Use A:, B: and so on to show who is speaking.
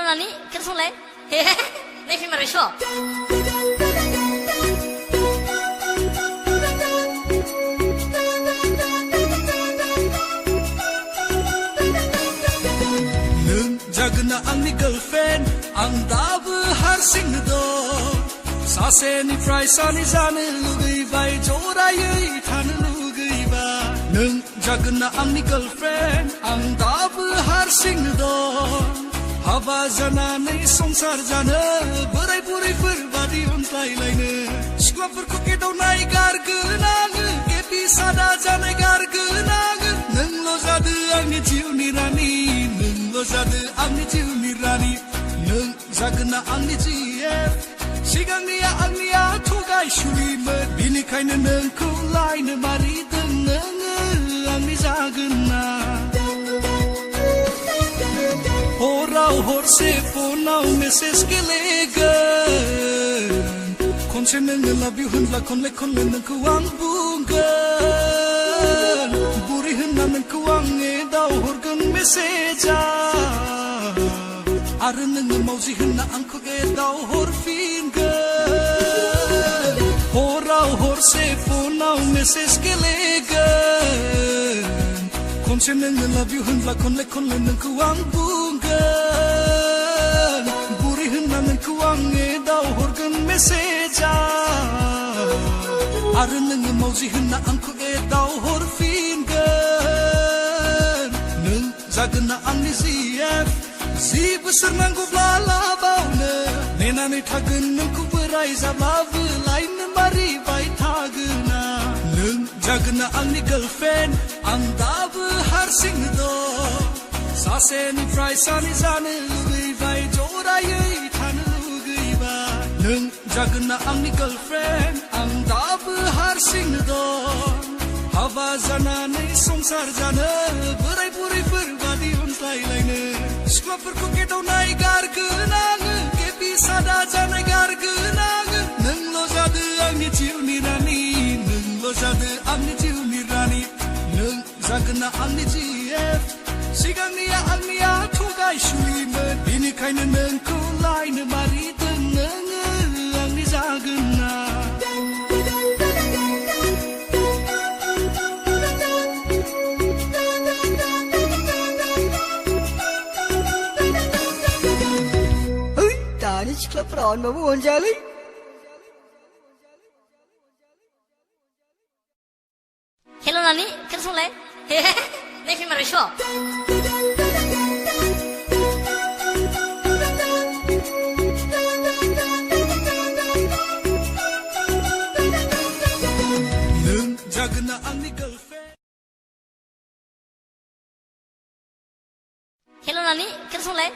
A: Nani, kan song lai? Nei fi mari sho.
B: Nung jagna angni girlfriend, ang dabu harsing do. Sase ni fry sani jane lugai bai jorai than lugai ba. Nung jagna angni girlfriend, ang dabu harsing do. Haba jananai sonsar jana borai borai forbadi onslaइलायनो सिख्लाफोरखौ एदावनाय गारगोनां केपि सादा जानाय गारगोनां नोंल' जादो आंनि जिउनि रानि नोंल' जादो आंनि जिउनि रानि नों जागोना आंनि जिएफ सिगांनिया आंनिया थगायसुलिमोन बिनिखायनो नोंखौ लायनो मारिदों नोङो आंनि जागोना Horaw horse phonaw message gelegan Konse nang love you hunla konle konle nang kuang bungan Buri hunna nang kuang edaw horgan message Are nang mauji hunna angko edaw horfingan Horaw horse phonaw message gelegan Konse nang love you hunla konle konle nang kuang bungan Buri hunna nang kuang edaw horgan message Are nang mauji hunna angko edaw horfingan Nung jagna angni ZF Zi besar nanggu blalabawno Nenanai thagon nungku borai jablaबो लायनो मारिबाय थागोना Nung jagna angni girlfriend Ang daबो हारसिं दं Saseनिफ्राय सानै जानो लुगैबाय जरायै थानो लुगैबा Nung jagna angni girlfriend Ang daबो हारसिं दं Haba jananai संसार जानो बोराय बुरैफोरबादि अनज्लायलायनो सिख्लाफोरखौ एदावनाय गारगोनां केपि सादा जानाय गारगोनां नोंल' जादो आंनि जिउनि रानि नोंल' जादो आंनि जिउनि रानि नों जागोना आंनि जिएफ सिगांनिया आंनिया थगायसुलिमोन बिनिखायनो नोंखौ लायनो मारिदों नोङो आंनि जागोना
C: Tadi cikla perawan babu onjali.
A: Hello Nani, kan song lai? Nei fi mari sho.
B: Nung jagna angni girlfriend
A: Hello Nani, kan song lai?